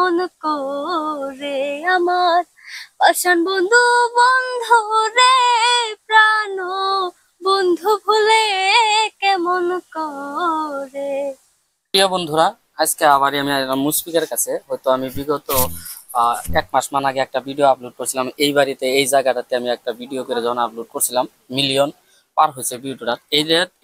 কেমন করে আমার পাষাণ বন্ধু বন্ধু রে প্রাণ বন্ধু ভুলে কেমন করে। প্রিয় বন্ধুরা, আজকে আবার আমি মুশফিকের কাছে। হয়তো আমি বিগত 1 মাস আগে একটা ভিডিও আপলোড করছিলাম এই বাড়িতে, এই জায়গাটাতে আমি একটা ভিডিও করে যখন আপলোড করছিলাম, মিলিয়ন পার হয়েছে ভিডিওটা।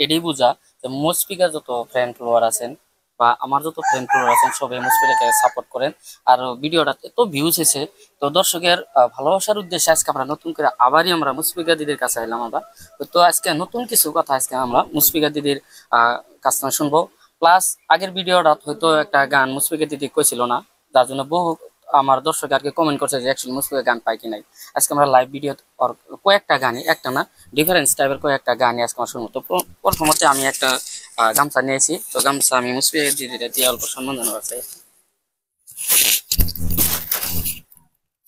এটাই বোঝা যে মুশফিকের যত ফ্রেন্ড ফলোয়ার আছেন বা আমার যত ফ্রেন্ড ফলোয়ার আছেন সবাই মুশফিককে সাপোর্ট করেন। আর ভিডিওটা এত ভিউজ হয়েছে, তো দর্শকের ভালোবাসার উদ্দেশ্যে আজকে আমরা নতুন করে আবারই আমরা মুশফিকা দিদির কাছে এলাম। আমরা তো আজকে নতুন কিছু কথা আজকে আমরা মুশফিকা দিদির কাছ থেকে শুনবো। প্লাস আগের ভিডিওটা হয়তো একটা গান মুশফিকা দিদি কইছিল না, যার জন্য বহু আমার দর্শক আর কি কমেন্ট করছে যে অ্যাকচুয়ালি মুশফিকা গান পাই কি নাই। আজকে আমরা লাইভ ভিডিও কয়েকটা গানই, একটা না ডিফারেন্স টাইপের কয়েকটা গানই আজকে আমরা শুনবো। তো প্রথমত আমি একটা গামছা নিয়েছি, তো গামছা আমি মুশফিকা দিদিটা দিয়ে অল্প সম্মান জানাবো চাই।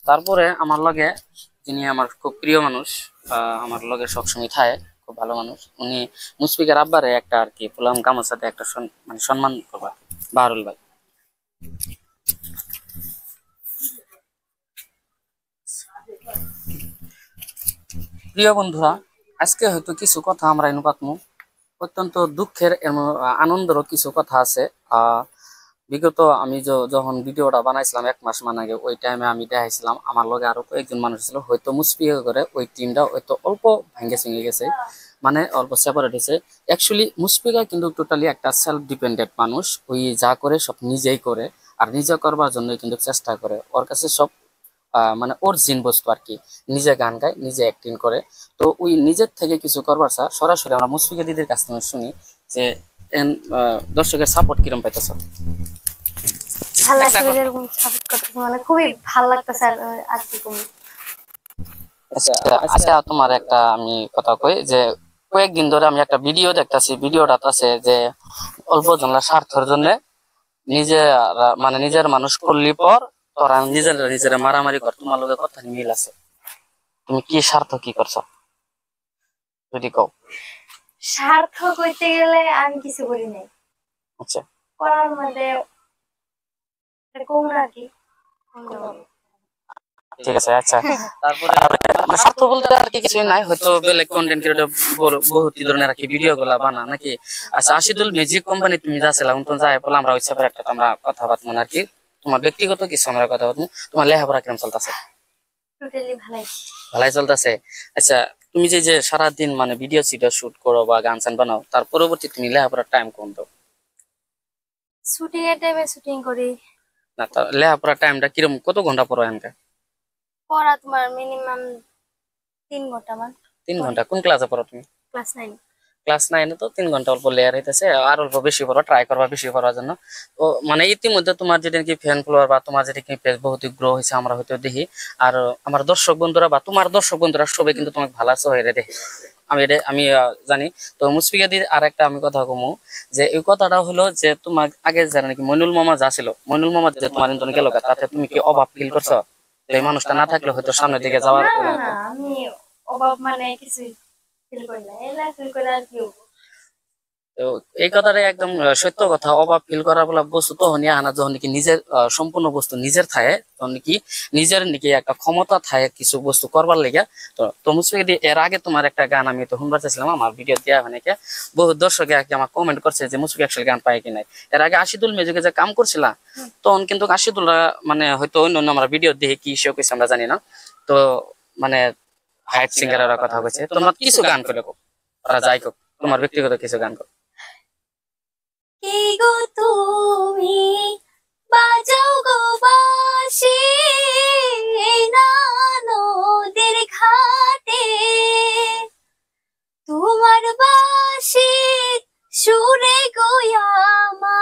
তারপরে আমার লগে যিনি আমার খুব প্রিয় মানুষ, আমার লগে সবসময় থাকে, খুব ভালো মানুষ, উনি মুশফিকের আব্বারে একটা আর কি পোলাম গামছাতে একটা মানে সম্মান করবা, বাহারুল ভাই। প্রিয় বন্ধুরা, আজকে হয়তো কিছু কথা আমরা এনুপাতমু, অত্যন্ত দুঃখের আনন্দেরও কিছু কথা আছে। বিগত আমি যখন ভিডিওটা বানাইছিলাম 1 মাস আগে, ওই টাইমে আমি দেখাইছিলাম আমার লগে আরো কয়েকজন মানুষ ছিল, হয়তো মুশফিকা করে ওই টিমটা হয়তো অল্প ভেঙে চিঙে গেছে, মানে অল্প সেপারেট হয়েছে। অ্যাকচুয়ালি মুশফিকা কিন্তু টোটালি একটা সেলফ ডিপেন্ডেন্ট মানুষ, ওই যা করে সব নিজেই করে, আর নিজে করবার জন্য কিন্তু চেষ্টা করে। ওর কাছে সব মানে ওর জিন বস্তু আর কি, নিজে গান গায়, নিজে অ্যাক্টিং করে। তো ওই নিজের থেকে কিছু করবার চা সরাসরি আমরা মুশফিকা দিদির কাছ থেকে শুনি যে দর্শকের সাপোর্ট কিরম পাইতেছ। ভালো লাগছে এরকম সাপোর্ট করতে, মানে খুবই ভালো লাগতেছে আর কি তুমি। আচ্ছা আচ্ছা, তোমার একটা আমি কথা কই যে কয়েকদিন ধরে আমি একটা ভিডিও দেখতেছি, ভিডিওটা আছে যে অল্প জনের স্বার্থের জন্য নিজে মানে নিজের মানুষ করলি পর তোরা নিজের মারামারি কর, তোমার লোকের কথা মিল আছে, তুমি কি স্বার্থ কি করছো যদি কও। স্বার্থ করতে গেলে আমি কিছু করি নাই, আচ্ছা করার মধ্যে কোন আর কি। ঠিক আছে। আচ্ছা তারপরে স্বার্থ বলতে আর কি কিছুই নাই, হয়তো বেলেগ কন্টেন্ট ক্রিয়েটর বহুত ধরনের আর কি ভিডিও গুলা বানা নাকি। আচ্ছা আশিদুল মিউজিক কোম্পানি তুমি যা ছিলাম তো যাই বলে আমরা ওই সেপারেট আমরা কথা বার্তা আর কি, তোমার ব্যক্তিগত কিছু আমরা কথা বলবো। তোমার লেখাপড়া কেমন চলতেছে? টোটালি ভালোই ভালাই চলতেছে। আচ্ছা তুমি যে সারাদিন মানে ভিডিও সিডিও শুট করো বা গান সান বানাও, তার পরবর্তী তুমি লেখাপড়ার টাইম কোন দাও? শুটিং এর টাইমে শুটিং করি। না লেখাপড়ার টাইমটা কিরকম, কত ঘন্টা পড়ো এনকা? পড়া তোমার মিনিমাম 3 ঘন্টা। 3 ঘন্টা? কোন ক্লাসে পড়ো তুমি? ক্লাস 9। ক্লাস 9-এ তো 3 ঘন্টা অল্প লেয়ার হইতেছে, আর অল্প বেশি পড়ো, ট্রাই করবা বেশি পড়ার জন্য। তো মানে ইতিমধ্যে তোমার যেটা কি ফ্যান ফলোয়ার বা তোমার যেটা কি পেজ বহুত গ্রো হয়েছে আমরা হয়তো দেখি। আর আমার দর্শক বন্ধুরা বা তোমার দর্শক বন্ধুরা সবাই কিন্তু তোমাকে ভালো আছো হয়ে দেখে, আমি জানি। তো মুশফিকা দির আর একটা আমি কথা কমু, যে এই কথাটা হলো যে তোমার আগে যারা নাকি মইনুল মামা যা ছিল, মইনুল মামা যে তোমার ইন্টন গেল, তাতে তুমি কি অভাব ফিল করছো? এই মানুষটা না থাকলে হয়তো সামনের দিকে যাওয়ার। না আমি অভাব মানে কিছু ফিল করি না, এলা ফিল করে আর কি। তো এই কথাটা একদম সত্য কথা। অভাব ফিল করার বলা বস্তু তখনই আনা যখন নাকি নিজের সম্পূর্ণ বস্তু নিজের থাকে, তখন নাকি নিজের নাকি একটা ক্ষমতা থাকে কিছু বস্তু করবার লেগে। তো মুশফিক এর আগে তোমার একটা গান আমি তো শুনবার চাইছিলাম, আমার ভিডিও দেওয়া হয় নাকি, বহু দর্শকে আর কি আমার কমেন্ট করছে যে মুশফিক অ্যাকচুয়ালি গান পায় কি নাই। এর আগে আশিদুল মিউজিকে যে কাম করছিলাম, তখন কিন্তু আশিদুলরা মানে হয়তো অন্য অন্য আমরা ভিডিও দেখে কি ইস্যু কইছে আমরা জানি না। তো মানে হাইট সিঙ্গারের কথা কইছে, তোমরা কিছু গান করে ওরা যাই হোক, তোমার ব্যক্তিগত কিছু গান করো। কি গো তুমি বাজাও গো বাঁশি না নদীর ঘাটে, তোমার বাঁশি সুরে গো আমার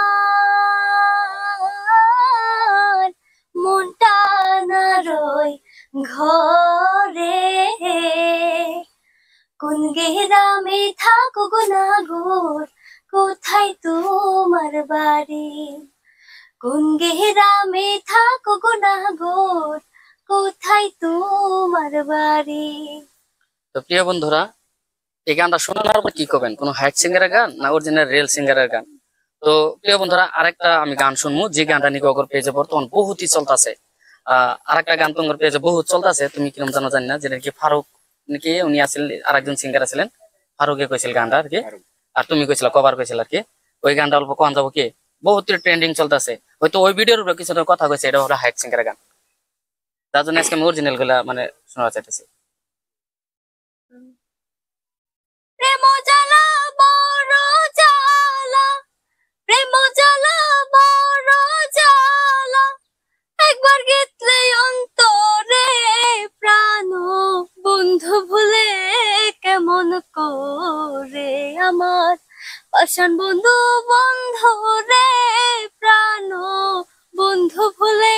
মনটা না রই ঘরে, কোন গ্রামে থাকো গো নাগর, কোথায় তোমার বাড়ি, কোন গ্রামে থাকো গো নাগর, কোথায় তোমার বাড়ি। তো প্রিয় বন্ধুরা, এই গানটা শোনার পর কি করবেন? কোনো হাইট সিঙ্গারের গান না অরিজিনাল রিয়েল সিঙ্গারের গান? তো প্রিয় বন্ধুরা, আরেকটা আমি গান শুনবো, যে গানটা নিয়ে ওগর পেজে বর্তমান বহুতই চলতেছে। আরেকটা গান তোমার পেজে বহুত চলতেছে, তুমি কিরম জানো জানি না, যেটা কি ফারুক নাকি উনি আসলে আরেকজন সিঙ্গার আছিলেন, ফারুকে কইছিল গানটা আর কি, আর তুমি কইছিল কভার কইছিল আর কি। ওই গানটা অল্প কোন যাবো কি, বহুত ট্রেন্ডিং চলতেছে। হয়তো ওই ভিডিওর উপরে কিছু কথা কইছে, এটা হলো হাইট সিঙ্গারের গান, তার জন্য আজকে আমি অরিজিনাল গুলা মানে শোনা চাইতেছি। প্রেম জ্বালা বড় জ্বালা, প্রেম জ্বালা বড় জ্বালা, একবার গেতলে অন্তরে প্রাণ, বন্ধু ভুলে কেমন করে আমার পাষাণ বন্ধু, বন্ধু রে প্রাণ, বন্ধু ভুলে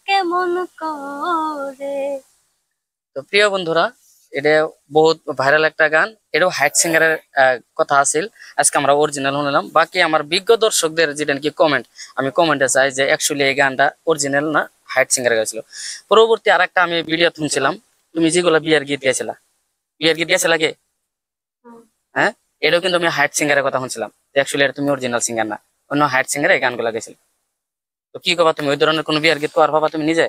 কেমন করে। তো প্রিয় বন্ধুরা, এটা বহুত ভাইরাল একটা গান, এটাও হাইট সিঙ্গারের কথা আছিল। আজকে আমরা অরিজিনাল শুনলাম। বাকি আমার বিজ্ঞ দর্শকদের যেটা কি কমেন্ট, আমি কমেন্টে চাই যে অ্যাকচুয়ালি এই গানটা অরিজিনাল না হাইট সিঙ্গার গাইছিল। পরবর্তী আরেকটা আমি ভিডিও শুনছিলাম, তুমি যেগুলো বিয়ের গীত গেছিলা, বিয়ের গীত গেছিলা কি, হ্যাঁ, এটাও কিন্তু আমি হাইট সিঙ্গারের কথা শুনছিলাম। অ্যাকচুয়ালি এটা তুমি অরিজিনাল সিঙ্গার না, অন্য হাইট সিঙ্গার এই গানগুলো গেছিল। তো কি কবা তুমি, ওই ধরনের কোনো বিয়ের গীত আর ভাবা তুমি নিজে?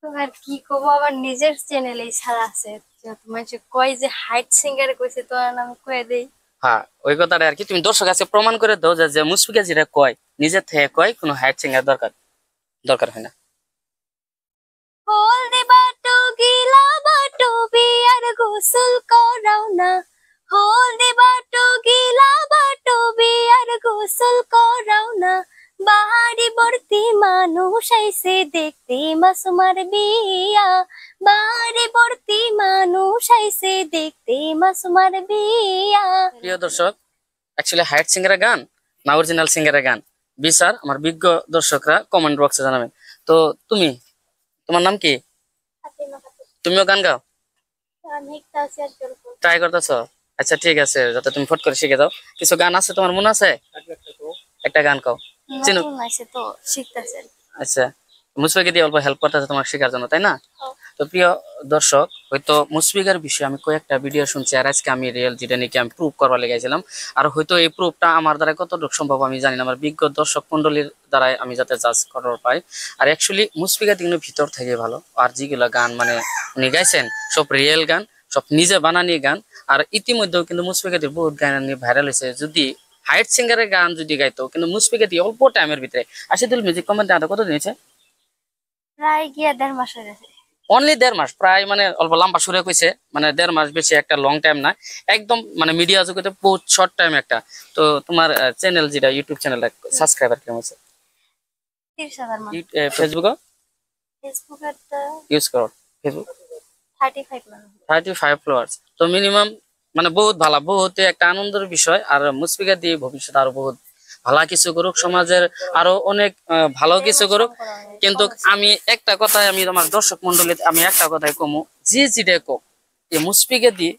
তো আর কি করবো, আমার নিজের চ্যানেলেই ছাড়া আছে, যেহেতু মানুষ কয় যে হাইট সিঙ্গার কইছে, তো আর আমি কয়ে দেই। হ্যাঁ, ওই কথাটা আর কি, তুমি দর্শক কাছে প্রমাণ করে দাও যে মুশফিকা যেটা কয় নিজের থেকে কয়, কোনো হাইট সিঙ্গার দরকার দরকার হয় না। হলদে বাটো গিলা বাটো বিয়ার গোসল করাও না, হলদে বাটো গিলা বাটো বিয়ার গোসল করাও না, বাড়ি ভর্তি মানুষ আইছে দেখতে মাসুমার বিয়া, বাড়ি ভর্তি মানুষ আইছে দেখতে মাসুমার বিয়া। প্রিয় দর্শক, অ্যাকচুয়ালি হাইট সিঙ্গারের গান না অরিজিনাল সিঙ্গারের গান, বিচার আমার বিজ্ঞ দর্শকরা কমেন্ট বক্সে জানাবেন। তো তুমি, তোমার নাম কি, তুমিও গান গাও, ট্রাই করতেছো? আচ্ছা ঠিক আছে, যাতে তুমি ফট করে শিখে যাও। কিছু গান আছে তোমার মনে আছে, একটা গান গাও। চিনো? নতুন আইছে তো শিখতেছে। আচ্ছা, মুশফিকা দিয়ে অল্প হেল্প করতেছে তোমার শেখার জন্য, তাই না? তো প্রিয় দর্শক, হয়তো মুশফিকার বিষয়ে আমি কয়েকটা ভিডিও শুনছি, আর আজকে আমি রিয়েল যেটা নাকি আমি প্রুভ করবার লেগেছিলাম। আর হয়তো এই প্রুফটা আমার দ্বারা কতটুকু সম্ভব আমি জানি না, আমার বিজ্ঞ দর্শক মন্ডলীর দ্বারাই আমি যাতে জাজ করার পাই। আর অ্যাকচুয়ালি মুশফিকা কিন্তু ভিতর থেকে ভালো, আর যেগুলো গান মানে উনি গাইছেন সব রিয়েল গান, সব নিজে বানানি গান। আর ইতিমধ্যেও কিন্তু মুশফিকা দিয়ে বহুত গান ভাইরাল হয়েছে। যদি হাইট সিঙ্গারের গান যদি গাইতো, কিন্তু মুশফিকা দিয়ে অল্প টাইমের ভিতরে, আশিদুল মিউজিক কোম্পানি আদা কত দিয়েছে, প্রায় গিয়া 1.5 মাস হয়ে গেছে। অনলি 1.5 মাস, প্রায় মানে অল্প লম্বা সুরে কইছে, মানে 1.5 মাস বেশি একটা লং টাইম না, একদম মানে মিডিয়া জগতে বহুত শর্ট টাইম একটা। তো তোমার চ্যানেল যেটা ইউটিউব চ্যানেলটা সাবস্ক্রাইবার কেমন আছে? 30,000 মান। ফেসবুক ফেসবুকে ইউজ করো, ফেসবুক 35 মান। 35 ফলোয়ার্স, তো মিনিমাম মানে বহুত ভালো, বহুত একটা আনন্দের বিষয়। আর মুশফিকা দিয়ে ভবিষ্যতে আরো বহুত ভালো কিছু করুক, সমাজের আরো অনেক ভালো কিছু করুক। কিন্তু আমি একটা কথাই, আমি আমার দর্শক মন্ডলী আমি একটা কথাই কমু, যে যেটা কো এই মুশফিকা দিয়ে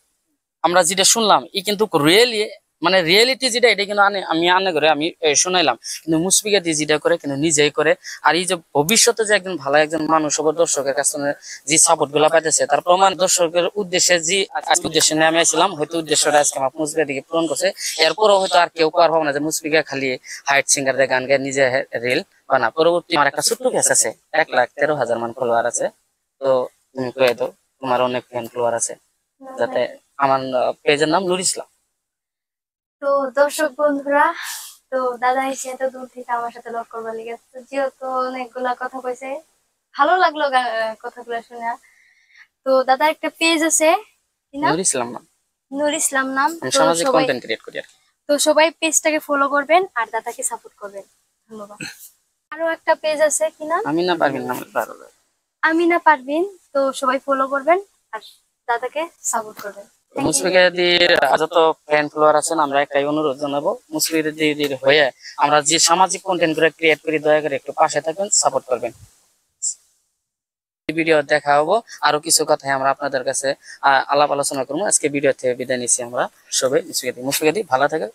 আমরা যেটা শুনলাম, ই কিন্তু রিয়েলি মানে রিয়েলিটি যেটা, এটা কিন্তু আমি আনে করে আমি শুনাইলাম, কিন্তু মুশফিকা দিয়ে যেটা করে কিন্তু নিজেই করে। আর এই যে ভবিষ্যতে যে একজন ভালো একজন মানুষ হবে, দর্শকের কাছে যে সাপোর্ট গুলা পাইতেছে, তার প্রমাণ দর্শকের উদ্দেশ্যে যে উদ্দেশ্যে নিয়ে আমি আসছিলাম, হয়তো উদ্দেশ্যটা আজকে আমার মুশফিকা দিকে পূরণ করছে। এরপরও হয়তো আর কেউ পারবো না যে মুশফিকা খালি হাইট সিঙ্গার গান গায়ে নিজে রিল বানা। পরবর্তী আমার একটা ছোট্ট পেজ আছে, 1,13,000 মান ফলোয়ার আছে। তো তুমি কয়ে দাও, তোমার অনেক ফ্যান ফলোয়ার আছে, যাতে আমার পেজের নাম নুর ইসলাম। তো দর্শক বন্ধুরা, তো দাদা এসে এত দূর থেকে আমার সাথে লক করবার লেগে, তো যেহেতু অনেকগুলা কথা কইছে, ভালো লাগলো কথাগুলো শুনে। তো দাদার একটা পেজ আছে, কি নাম? নুর ইসলাম নাম, নূর ইসলাম নাম। আমি তো সামাজিক সবাই কন্টেন্ট ক্রিয়েট করি আর কি। তো সবাই পেজটাকে ফলো করবেন আর দাদাকে সাপোর্ট করবেন। ধন্যবাদ। আরো একটা পেজ আছে, কি নাম? আমি না পারবেন নাম ভালো। আমিনা পারভিন। তো সবাই ফলো করবেন আর দাদাকে সাপোর্ট করবেন। মুশফিকা দিদির যত ফ্যান ফলোয়ার আছেন, আমরা একটাই অনুরোধ জানাবো, মুশফিকা দিদির হয়ে আমরা যে সামাজিক কন্টেন্ট গুলো ক্রিয়েট করি, দয়া করে একটু পাশে থাকবেন, সাপোর্ট করবেন। ভিডিও দেখা হবো, আরো কিছু কথাই আমরা আপনাদের কাছে আলাপ আলোচনা করবো। আজকে ভিডিও থেকে বিদায় নিচ্ছি আমরা সবাই। মুশফিকা দি ভালো থাকে।